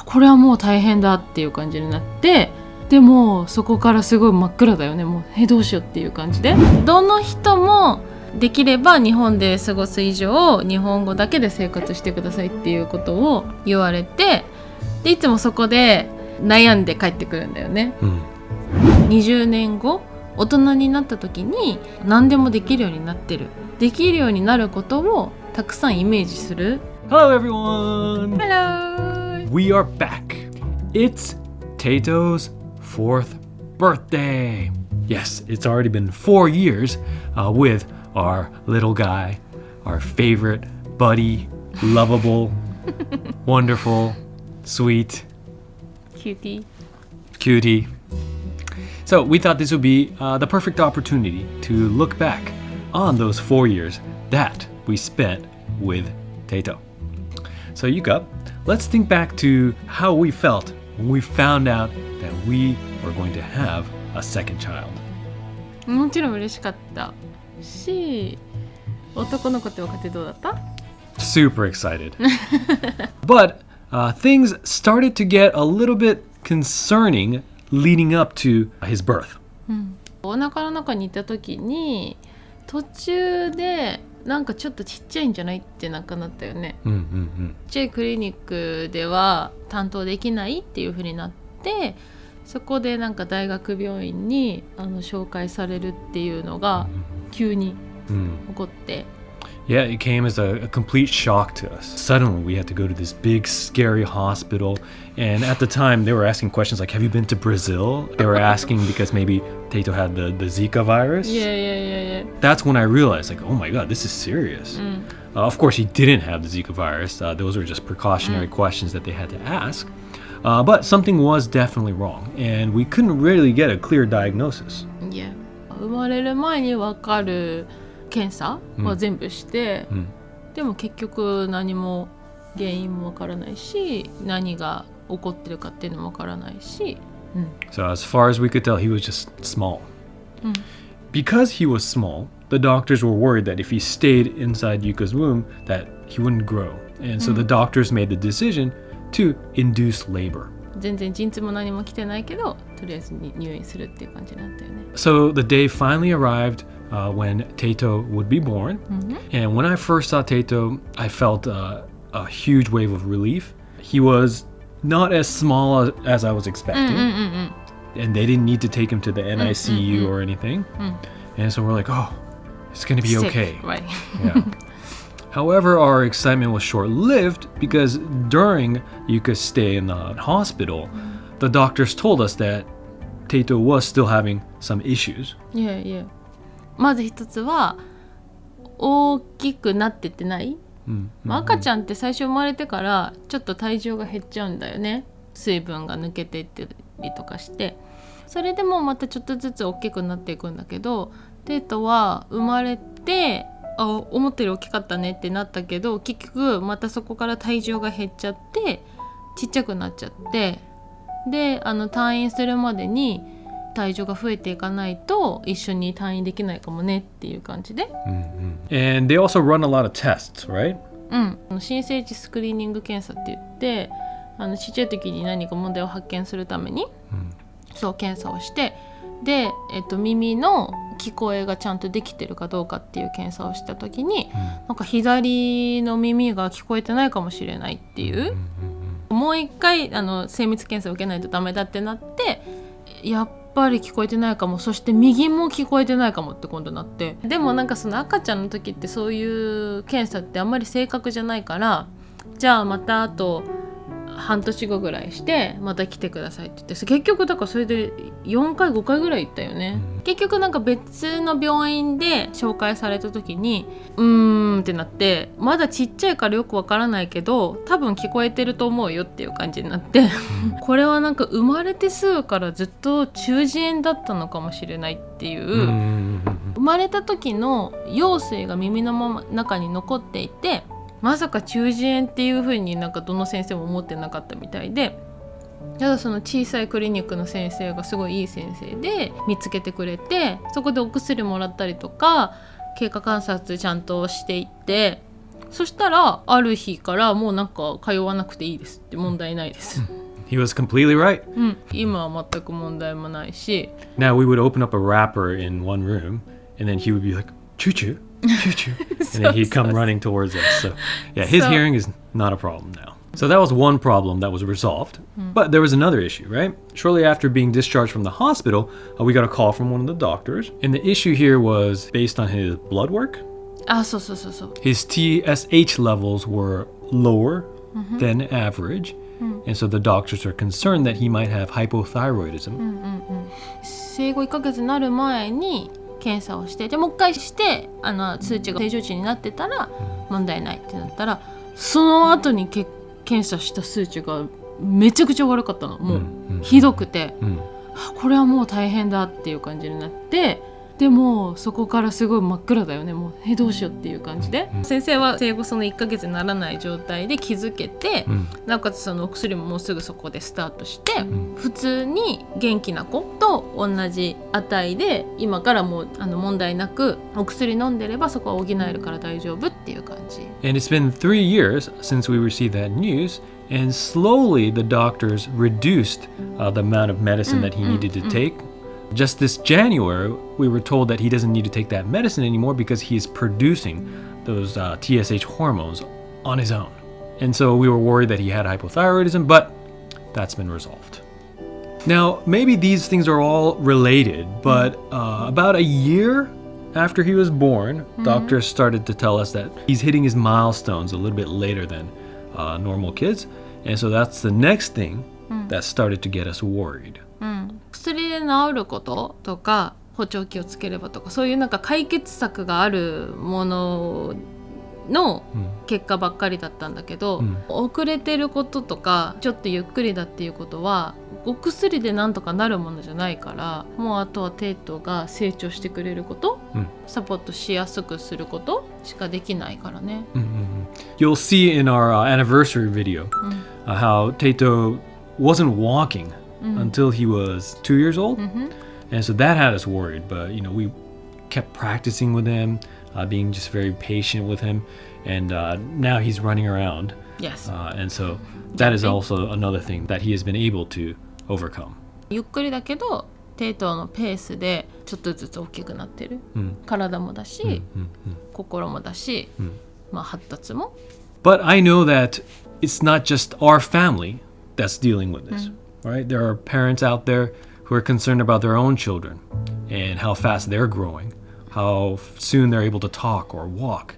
これはもう大変だっていう感じになって、でもそこからすごい真っ暗だよね。もうどうしようっていう感じで、どの人もできれば日本で過ごす以上日本語だけで生活してくださいっていうことを言われて、でいつもそこで悩んで帰ってくるんだよね、20年後大人になった時に何でもできるようになってる、できるようになることをたくさんイメージする。 Hello everyone! Hello! We are back. It's Teito's 4th birthday. Yes, it's already been 4 years with our little guy, our favorite buddy, lovable, wonderful, sweet, cutie. So we thought this would be the perfect opportunity to look back on those 4 years that we spent with Teito. So Yuka, let's think back to how we felt when we found out that we were going to have a second child. もちろん嬉しかったし、男の子って分かってどうだった？ Super excited. But things started to get a little bit concerning leading up to his birth. お腹の中にいた時に途中でなんかちょっとちっちゃいんじゃないってなんかなったよね。ちっちゃいクリニックでは担当できないっていう風になって、そこでなんか大学病院に紹介されるっていうのが急に起こって、Yeah, it came as a complete shock to us. Suddenly, we had to go to this big, scary hospital. And at the time, they were asking questions like, have you been to Brazil? They were asking because maybe Teito had the Zika virus. Yeah. That's when I realized, like, oh my God, this is serious. Of course, he didn't have the Zika virus. Those were just precautionary questions that they had to ask. But something was definitely wrong. And we couldn't really get a clear diagnosis. Yeah. 生まれる前に分かる検査は全部して、でも結局何も原因もわからないし、何が起こってるかっていうのもわからないし、So as far as we could tell, he was just small. Because he was small, the doctors were worried that if he stayed inside Yuka's womb, that he wouldn't grow. And so the doctors made the decision to induce labor. 全然陣痛も何も来てないけど、とりあえず入院するっていう感じになったよね。So the day finally arrived when Teito would be born. And when I first saw Teito, I felt a huge wave of relief. He was not as small as I was expecting. And they didn't need to take him to the NICU or anything. And so we're like, oh, it's going to be okay. Right. Yeah. However, our excitement was short-lived because during Yuka's stay in the hospital, the doctors told us that Teito was still having some issues. Yeah. まず一つは大きくなってってない、赤ちゃんって最初生まれてからちょっと体重が減っちゃうんだよね。水分が抜けていってりとかして、それでもまたちょっとずつ大きくなっていくんだけど、テイトは生まれて思ったより大きかったねってなったけど、結局またそこから体重が減っちゃってちっちゃくなっちゃって、で退院するまでに体重が増えていかないと一緒に退院できないかもねっていう感じで、And they also run a lot of tests, right? 新生児スクリーニング検査って言って、ちっちゃい時に何か問題を発見するために、そう検査をして、で、耳の聞こえがちゃんとできてるかどうかっていう検査をした時に、なんか左の耳が聞こえてないかもしれないっていう、もう一回精密検査を受けないとダメだってなって、やっぱり聞こえてないかも、そして右も聞こえてないかもって今度なって、でもなんかその赤ちゃんの時ってそういう検査ってあんまり正確じゃないから、じゃあまたあと半年後ぐらいしてまた来てくださいって言って、結局だからそれで4回5回ぐらい行ったよね。結局なんか別の病院で紹介された時にってなって、まだちっちゃいからよくわからないけど多分聞こえてると思うよっていう感じになってこれはなんか生まれてすぐからずっと中耳炎だったのかもしれないっていう、生まれた時の羊水が耳の中に残っていて、まさか中耳炎っていう風になんかどの先生も思ってなかったみたいで、ただその小さいクリニックの先生がすごいいい先生で見つけてくれて、そこでお薬もらったりとか経過観察ちゃんとしていって、そしたらある日からもうなんか通わなくていいですって問題ないです、He was completely right. 今は全く問題もないし Now we would open up a wrapper in one room and then he would be like, choo-choo, choo-choo. And then he'd come running towards us. So yeah, his hearing is not a problem now. So that was one problem that was resolved. But there was another issue, right? Shortly after being discharged from the hospital, we got a call from one of the doctors. And the issue here was based on his blood work. そう His TSH levels were lower than average. And so the doctors are concerned that he might have hypothyroidism. 生後1ヶ月になる前に検査をしてでもう一回して数値が正常値になってたら問題ないってなったらその後に検査した数値がめちゃくちゃ悪かったの。もうひどくて、これはもう大変だっていう感じになってでもそこからすごい真っ暗だよね。もうどうしようっていう感じで、先生は生後その1ヶ月にならない状態で気づけて、なおかつそのお薬ももうすぐそこでスタートして、普通に元気な子と同じ値で今からもう問題なくお薬飲んでればそこは補えるから大丈夫っていう感じ。And it's been 3 years since we received that news, and slowly the doctors reduced the amount of medicine that he needed to take.Just this January, we were told that he doesn't need to take that medicine anymore because he is producing those TSH hormones on his own. And so we were worried that he had hypothyroidism, but that's been resolved. Now, maybe these things are all related, but about a year after he was born, doctors started to tell us that he's hitting his milestones a little bit later than normal kids. And so that's the next thing that started to get us worried.薬で治ることとか補聴器をつければとかそういうなんか解決策があるものの結果ばっかりだったんだけど、遅れてることとかちょっとゆっくりだっていうことはお薬でなんとかなるものじゃないからもうあとはテイトが成長してくれること、サポートしやすくすることしかできないからね。You'll see in our anniversary video how Teito wasn't walking.Until he was 2 years old, and so that had us worried. But we kept practicing with him, being just very patient with him, and now he's running around. Yes, and so that is also another thing that he has been able to overcome. ゆっくりだけどテイトのペースでちょっとずつ大きくなってる。体もだし、心もだし、発達も。But I know that it's not just our family that's dealing with this.Right? There are parents out there who are concerned about their own children and how fast they're growing, how soon they're able to talk or walk.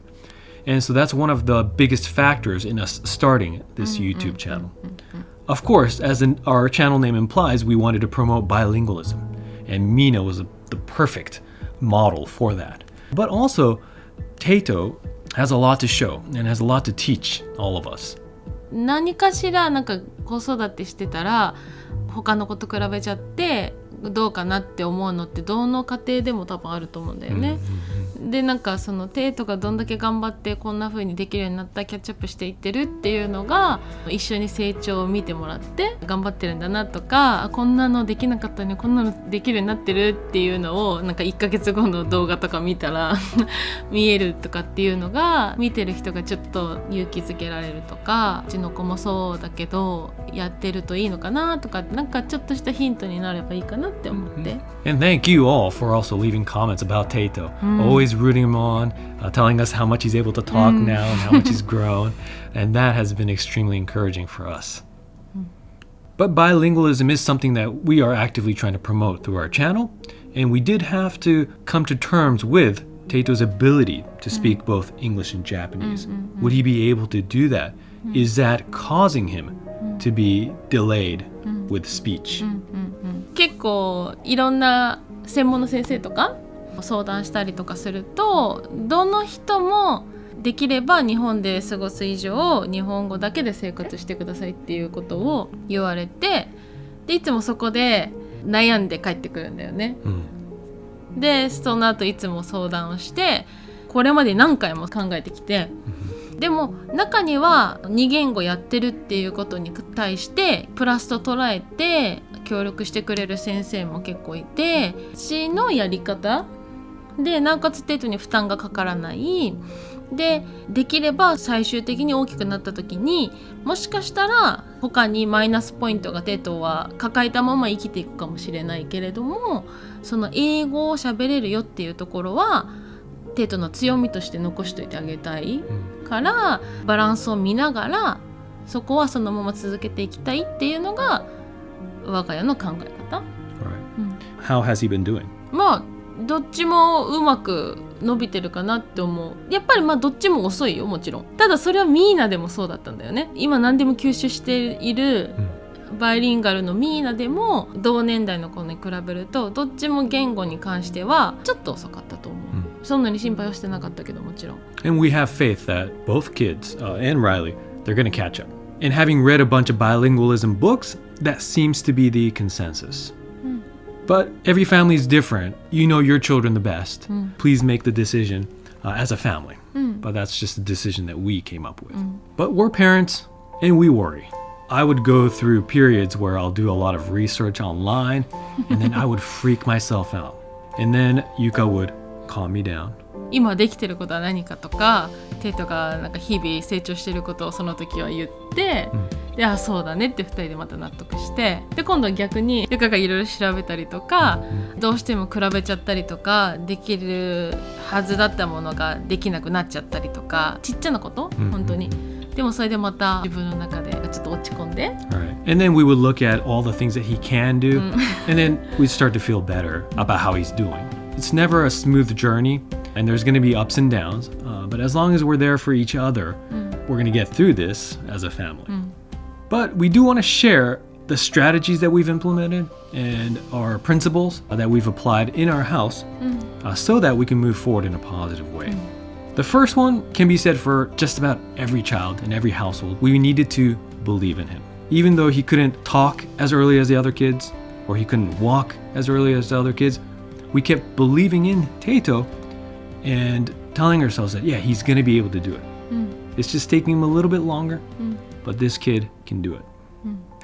And so that's one of the biggest factors in us starting this YouTube channel. Of course, as our channel name implies, we wanted to promote bilingualism, and Mina was the perfect model for that. But also, Teito has a lot to show and has a lot to teach all of us.何かしらなんか子育てしてたら他の子と比べちゃってどうかなって思うのってどの家庭でも多分あると思うんだよね。でなんかそのテイトがどんだけ頑張ってこんな風にできるようになったキャッチアップしていってるっていうのが一緒に成長を見てもらって頑張ってるんだなとかこんなのできなかったのにこんなのできるようになってるっていうのをなんか1ヶ月後の動画とか見たら見えるとかっていうのが見てる人がちょっと勇気づけられるとかうちの子もそうだけどやってるといいのかなとかなんかちょっとしたヒントになればいいかなって思って。And thank you all for also leaving comments about Teito. Always rooting him on, telling us how much he's able to talk now and how much he's grown. And that has been extremely encouraging for us. But bilingualism is something that we are actively trying to promote through our channel. And we did have to come to terms with Teito's ability to speak both English and Japanese. Would he be able to do that? Is that causing him to be delayed with speech? 結構いろんな専門の先生とか相談したりとかするとどの人もできれば日本で過ごす以上日本語だけで生活してくださいっていうことを言われてでいつもそこで悩んで帰ってくるんだよね、でその後いつも相談をしてこれまで何回も考えてきて、でも中には2言語やってるっていうことに対してプラスと捉えて協力してくれる先生も結構いて私のやり方でなおかつテイトに負担がかからないで、できれば最終的に大きくなった時にもしかしたら他にマイナスポイントがテイトは抱えたまま生きていくかもしれないけれども、その英語を喋れるよっていうところはテイトの強みとして残しておいてあげたいから、バランスを見ながらそこはそのまま続けていきたいっていうのが我が家の考え方。How has he been doing? まあどっちもうまく伸びてるかなって思う。やっぱりまあどっちも遅いよ、もちろん。ただそれはミーナでもそうだったんだよね。今何でも吸収しているバイリンガルのミーナでも同年代の子に比べるとどっちも言語に関してはちょっと遅かったと思う、そんなに心配はしてなかったけどもちろん。 And we have faith that both kids and Riley, they're going to catch up. And having read a bunch of bilingualism books, that seems to be the consensus. But every family is different. You know your children the best. Please make the decision as a family. But that's just a decision that we came up with. But we're parents and we worry. I would go through periods where I'll do a lot of research online and then I would freak myself out. And then Yuka would calm me down. 今できてることは何かとか、テイトがなんか日々成長してることをその時は言って、であそうだねって2人でまた納得して、で今度は逆にユカがいろいろ調べたりとか、どうしても比べちゃったりとか、できるはずだったものができなくなっちゃったりとか、ちっちゃなこと、本当に。でもそれでまた自分の中でちょっと落ち込んで、And then we would look at all the things that he can do, and then we'd start to feel better about how he's doing. It's never a smooth journey, and there's going to be ups and downs, but as long as we're there for each other, we're going to get through this as a family. But we do want to share the strategies that we've implemented and our principles that we've applied in our house so that we can move forward in a positive way. The first one can be said for just about every child in every household. We needed to believe in him. Even though he couldn't talk as early as the other kids, or he couldn't walk as early as the other kids, we kept believing in Teito and telling ourselves that, yeah, he's going to be able to do it. It's just taking him a little bit longer, but this kid can do it.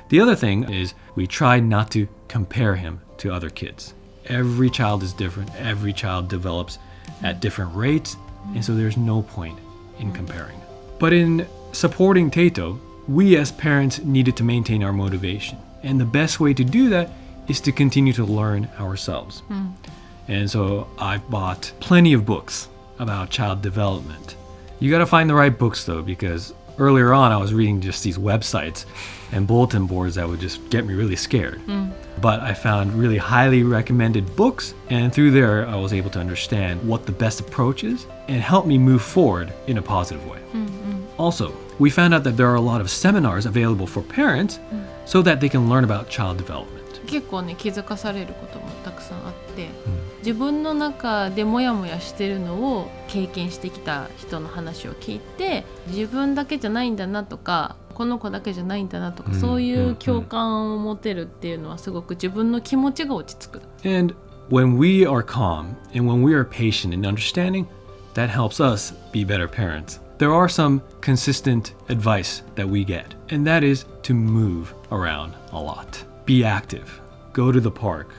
The other thing is we try not to compare him to other kids. Every child is different. Every child develops at different rates, and so there's no point in comparing. But in supporting Teito, we as parents needed to maintain our motivation. And the best way to do that is to continue to learn ourselves. And so I've bought plenty of books about child development. You got to find the right books though, because earlier on I was reading just these websites and bulletin boards that would just get me really scared. But I found really highly recommended books, and through there I was able to understand what the best approach is and help me move forward in a positive way. Also, we found out that there are a lot of seminars available for parents so that they can learn about child development. 結構ね気づかされることもたくさんあって、自分の中でモヤモヤしてるのを経験してきた人の話を聞いて、自分だけじゃないんだなとか、この子だけじゃないんだなとか、そういう共感を持てるっていうのはすごく自分の気持ちが落ち着く。And when we are calm and when we are patient and understanding, that helps us be better parents. There are some consistent advice that we get, and that is to move around a lot. Be active. Go to the park.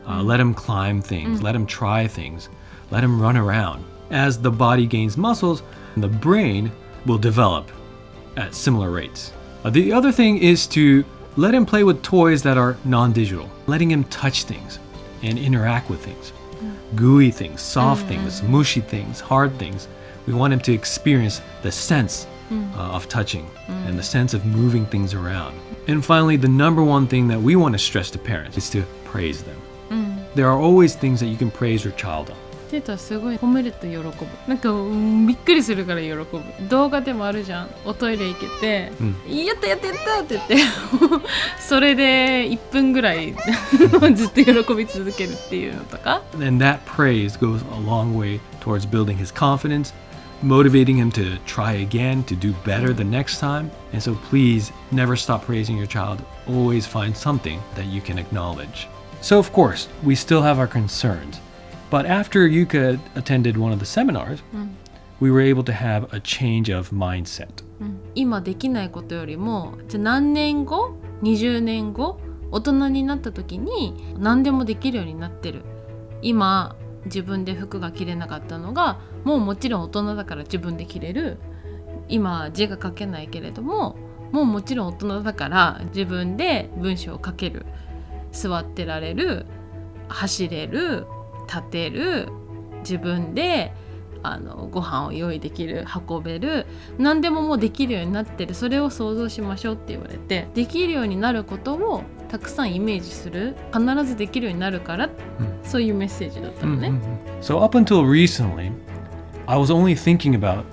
Let him climb things. Let him try things. Let him run around. As the body gains muscles, the brain will develop at similar rates. The other thing is to let him play with toys that are non-digital. Letting him touch things and interact with things. Gooey things, soft things, mushy things, hard things. We want him to experience the sense of touching and the sense of moving things around. And finally, the number one thing that we want to stress to parents is to praise them. There are always things that you can praise your child on. テイトはすごい褒めると喜ぶ。なんかびっくりするから喜ぶ。動画でもあるじゃん。おトイレ行けて、やったやったやったって言ってそれで1分ぐらいずっと喜び続けるっていうのとか。And that praise goes a long way towards building his confidence, motivating him to try again, to do better the next time. And so please never stop praising your child. Always find something that you can acknowledge. So of course, we still have our concerns. But after Yuka attended one of the seminars, we were able to have a change of mindset. 今できないことよりも、じゃあ何年後、20年後、大人になった時に何でもできるようになってる。今自分で服が着れなかったのがもうもちろん大人だから自分で着れる、今字が書けないけれどももうもちろん大人だから自分で文章を書ける、座ってられる、走れる、立てる、自分でご飯を用意できる、運べる、何でももうできるようになってる、それを想像しましょうって言われて、できるようになることをたくさんイメージする、必ずできるようになるから、そういうメッセージだったのね。So up until recently, I was only thinking about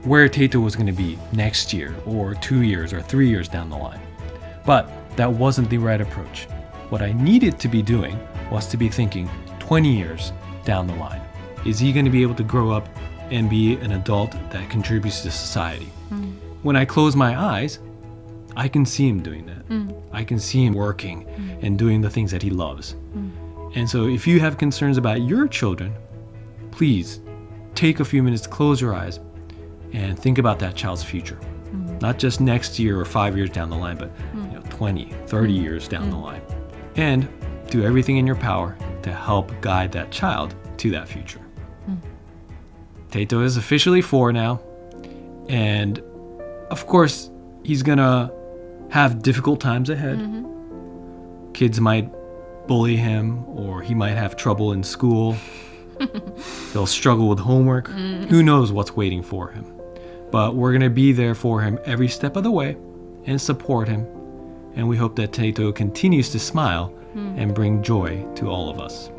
where Teito was going to be next year or 2 years or 3 years down the line. But that wasn't the right approach. What I needed to be doing was to be thinking 20 years down the line. Is he going to be able to grow up and be an adult that contributes to society? When I close my eyes, I can see him doing that. I can see him working and doing the things that he loves. And so if you have concerns about your children, please take a few minutes to close your eyes and think about that child's future. Not just next year or 5 years down the line, but 20, 30 years down the line. And do everything in your power to help guide that child to that future. Teito is officially 4 now, and of course he's gonna have difficult times ahead. Kids might bully him, or he might have trouble in school. He'll struggle with homework. Who knows what's waiting for him? But we're gonna be there for him every step of the way and support him, and we hope that Teito continues to smile and bring joy to all of us.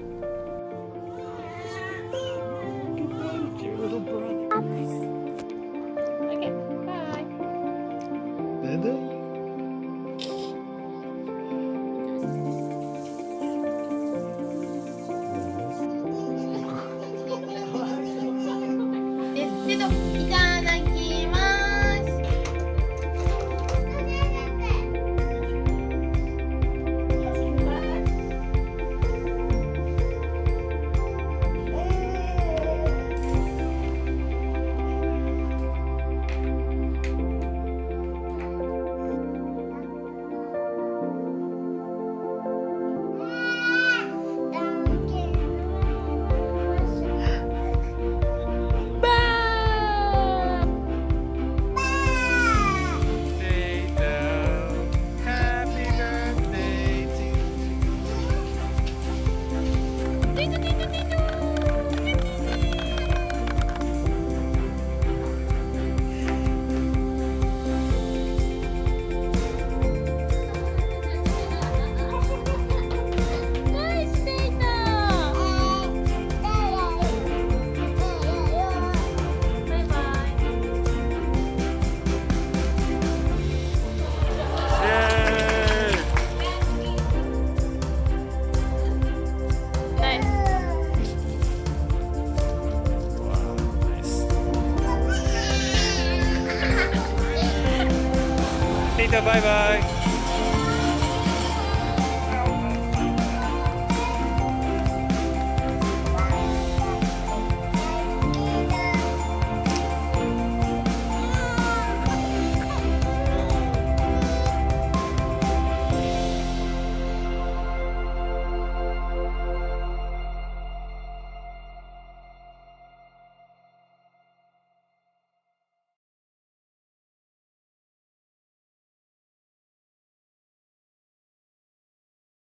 Teito, bye bye.